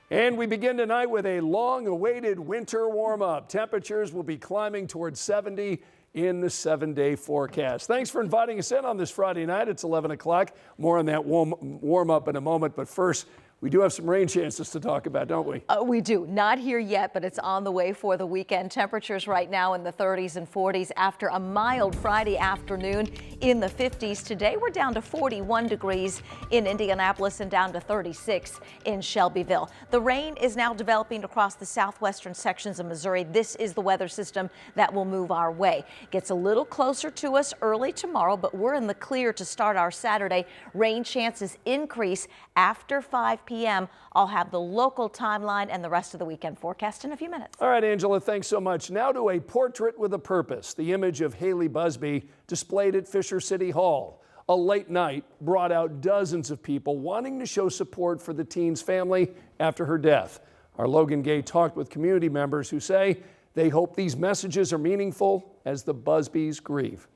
And we begin tonight with a long-awaited winter warm-up. Temperatures will be climbing towards 70 in the 7-day forecast. Thanks for inviting us in on this Friday night. It's 11 o'clock. More on that warm-up in a moment, but first, we do have some rain chances to talk about, don't we? We do. Not here yet, but it's on the way for the weekend. Temperatures right now in the 30s and 40s after a mild Friday afternoon in the 50s. Today we're down to 41 degrees in Indianapolis and down to 36 in Shelbyville. The rain is now developing across the southwestern sections of Missouri. This is the weather system that will move our way. Gets a little closer to us early tomorrow, but we're in the clear to start our Saturday. Rain chances increase after 5 p.m. I'll have the local timeline and the rest of the weekend forecast in a few minutes. All right, Angela, thanks so much. Now to a portrait with a purpose. The image of Haley Busby displayed at Fisher City Hall. A late night brought out dozens of people wanting to show support for the teen's family after her death. Our Logan Gay talked with community members who say they hope these messages are meaningful as the Busbys grieve.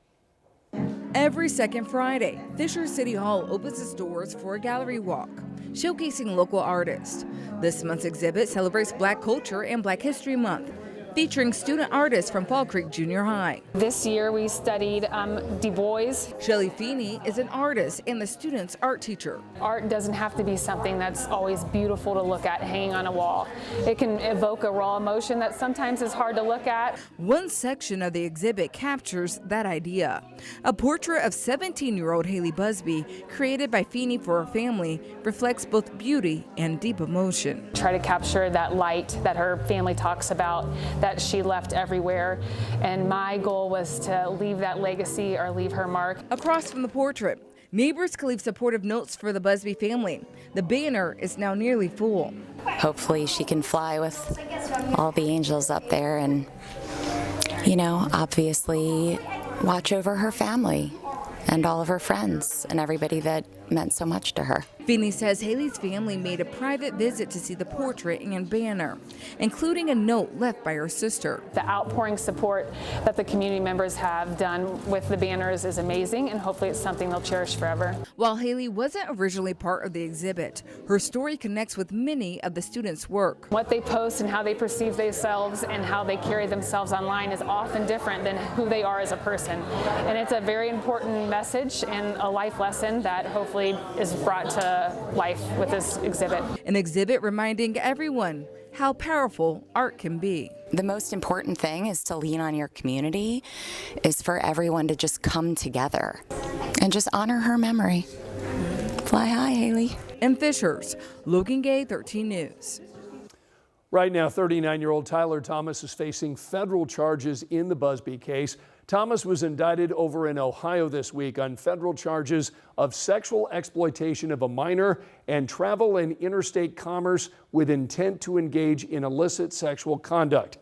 Every second Friday, Fisher City Hall opens its doors for a gallery walk, showcasing local artists. This month's exhibit celebrates Black culture and Black History Month, featuring student artists from Fall Creek Junior High. This year we studied Du Bois. Shelley Feeney is an artist and the student's art teacher. Art doesn't have to be something that's always beautiful to look at hanging on a wall. It can evoke a raw emotion that sometimes is hard to look at. One section of the exhibit captures that idea. A portrait of 17-year-old Haley Busby, created by Feeney for her family, reflects both beauty and deep emotion. Try to capture that light that her family talks about, that she left everywhere, and my goal was to leave that legacy or leave her mark. Across from the portrait, neighbors can leave supportive notes for the Busby family. The banner is now nearly full. Hopefully she can fly with all the angels up there and, you know, obviously watch over her family and all of her friends and everybody that meant so much to her. Feeney says Haley's family made a private visit to see the portrait and banner, including a note left by her sister. The outpouring support that the community members have done with the banners is amazing, and hopefully it's something they'll cherish forever. While Haley wasn't originally part of the exhibit, her story connects with many of the students' work. What they post and how they perceive themselves and how they carry themselves online is often different than who they are as a person. And it's a very important message and a life lesson that hopefully is brought to life with this exhibit. An exhibit reminding everyone how powerful art can be. The most important thing is to lean on your community, is for everyone to just come together and just honor her memory. Fly high, Haley. In Fishers, Logan Gay, 13 News. Right now, 39-year-old Tyler Thomas is facing federal charges in the Busby case. Thomas was indicted over in Ohio this week on federal charges of sexual exploitation of a minor and travel in interstate commerce with intent to engage in illicit sexual conduct.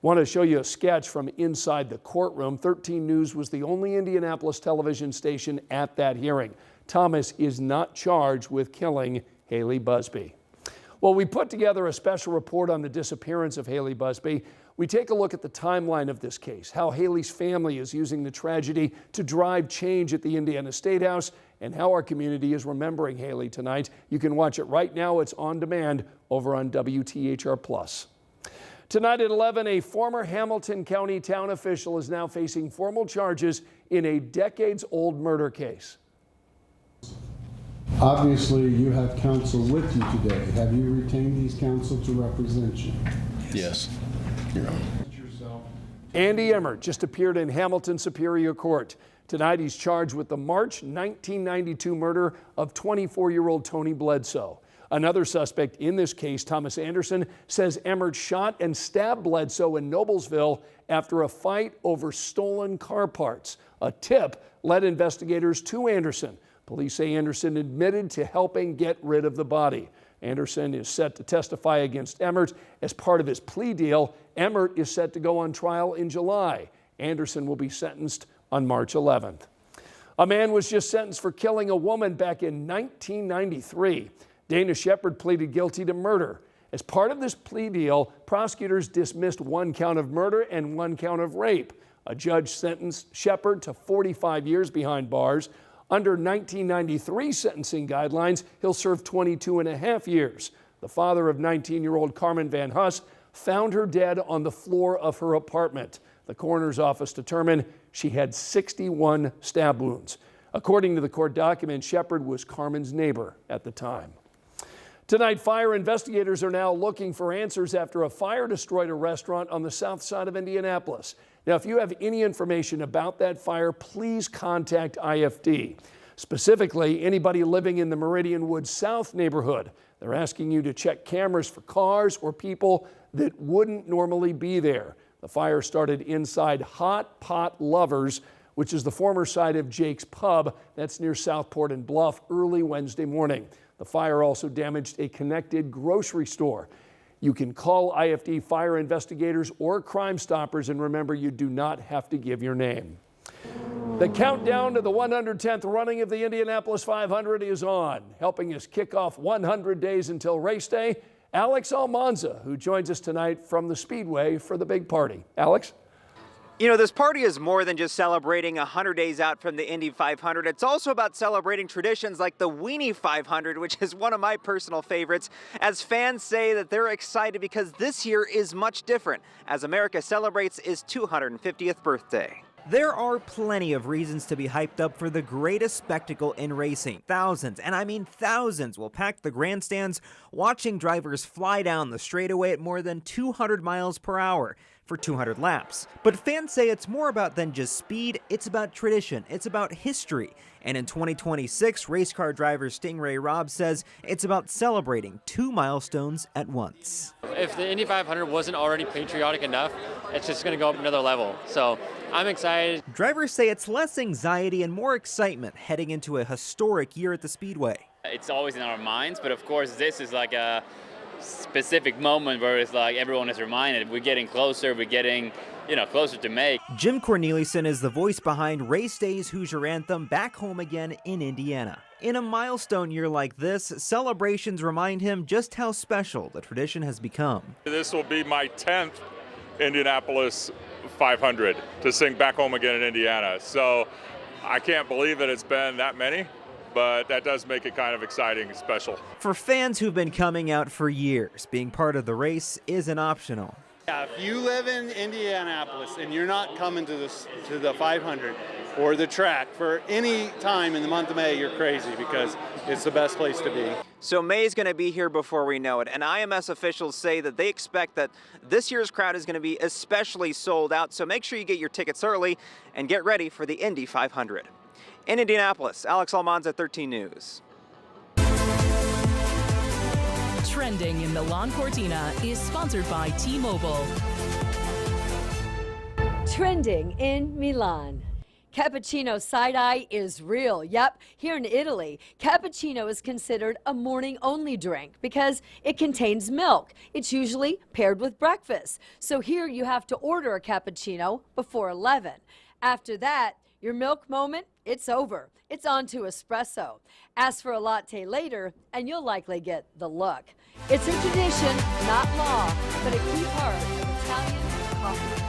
Want to show you a sketch from inside the courtroom. 13 News was the only Indianapolis television station at that hearing. Thomas is not charged with killing Haley Busby. Well, we put together a special report on the disappearance of Haley Busby. We take a look at the timeline of this case, how Haley's family is using the tragedy to drive change at the Indiana State House, and how our community is remembering Haley tonight. You can watch it right now. It's on demand over on WTHR+. Tonight at 11, a former Hamilton County town official is now facing formal charges in a decades-old murder case. Obviously, you have counsel with you today. Have you retained these counsel to represent you? Yes, Your Honor. Andy Emmert just appeared in Hamilton Superior Court. Tonight, he's charged with the March 1992 murder of 24-year-old Tony Bledsoe. Another suspect in this case, Thomas Anderson, says Emmert shot and stabbed Bledsoe in Noblesville after a fight over stolen car parts. A tip led investigators to Anderson. Police say Anderson admitted to helping get rid of the body. Anderson is set to testify against Emmert as part of his plea deal. Emmert is set to go on trial in July. Anderson will be sentenced on March 11th. A man was just sentenced for killing a woman back in 1993. Dana Shepard pleaded guilty to murder. As part of this plea deal, prosecutors dismissed one count of murder and one count of rape. A judge sentenced Shepard to 45 years behind bars. Under 1993 sentencing guidelines, he'll serve 22 and a half years. The father of 19-year-old Carmen Van Huss found her dead on the floor of her apartment. The coroner's office determined she had 61 stab wounds. According to the court document, Shepard was Carmen's neighbor at the time. Tonight, fire investigators are now looking for answers after a fire destroyed a restaurant on the south side of Indianapolis. Now, if you have any information about that fire, please contact IFD. Specifically, anybody living in the Meridian Woods South neighborhood. They're asking you to check cameras for cars or people that wouldn't normally be there. The fire started inside Hot Pot Lovers, which is the former site of Jake's Pub. That's near Southport and Bluff, early Wednesday morning. The fire also damaged a connected grocery store. You can call IFD fire investigators or Crime Stoppers, and remember, you do not have to give your name. The countdown to the 110th running of the Indianapolis 500 is on. Helping us kick off 100 days until race day, Alex Almanza, who joins us tonight from the Speedway for the big party. Alex? You know, this party is more than just celebrating 100 days out from the Indy 500. It's also about celebrating traditions like the Weenie 500, which is one of my personal favorites, as fans say that they're excited because this year is much different as America celebrates its 250th birthday. There are plenty of reasons to be hyped up for the greatest spectacle in racing. Thousands, and I mean thousands, will pack the grandstands watching drivers fly down the straightaway at more than 200 miles per hour for 200 laps. But fans say it's more about than just speed, it's about tradition, it's about history. And in 2026, race car driver Stingray Robb says it's about celebrating two milestones at once. If the Indy 500 wasn't already patriotic enough, it's just going to go up another level. So I'm excited. Drivers say it's less anxiety and more excitement heading into a historic year at the Speedway. It's always in our minds, but of course this is like a specific moment where it's like everyone is reminded we're getting closer, we're getting closer to make. Jim Cornelison is the voice behind Race Day's Hoosier Anthem back home again in Indiana. In a milestone year like this, celebrations remind him just how special the tradition has become. This will be my 10th Indianapolis 500 to sing back home again in Indiana. So I can't believe that it's been that many, but that does make it kind of exciting and special. For fans who've been coming out for years, being part of the race isn't optional. Yeah, if you live in Indianapolis and you're not coming to the 500 or the track for any time in the month of May, you're crazy because it's the best place to be. So May's going to be here before we know it, and IMS officials say that they expect that this year's crowd is going to be especially sold out, so make sure you get your tickets early and get ready for the Indy 500. In Indianapolis, Alex Almanza, 13 News. Trending in Milan Cortina is sponsored by T-Mobile. Trending in Milan. Cappuccino side-eye is real. Yep, here in Italy, cappuccino is considered a morning-only drink because it contains milk. It's usually paired with breakfast. So here you have to order a cappuccino before 11. After that, your milk moment, it's over. It's on to espresso. Ask for a latte later, and you'll likely get the look. It's a tradition, not law, but a key part of Italian coffee culture.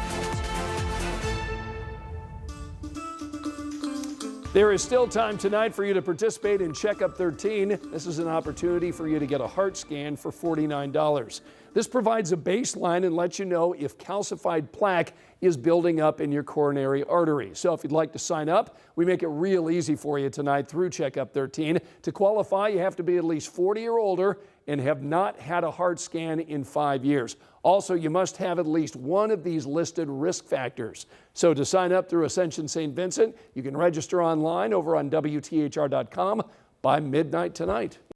There is still time tonight for you to participate in Checkup 13. This is an opportunity for you to get a heart scan for $49. This provides a baseline and lets you know if calcified plaque is building up in your coronary artery. So if you'd like to sign up, we make it real easy for you tonight through Checkup 13. To qualify, you have to be at least 40 or older and have not had a heart scan in 5 years. Also, you must have at least one of these listed risk factors. So to sign up through Ascension St. Vincent, you can register online over on WTHR.com by midnight tonight.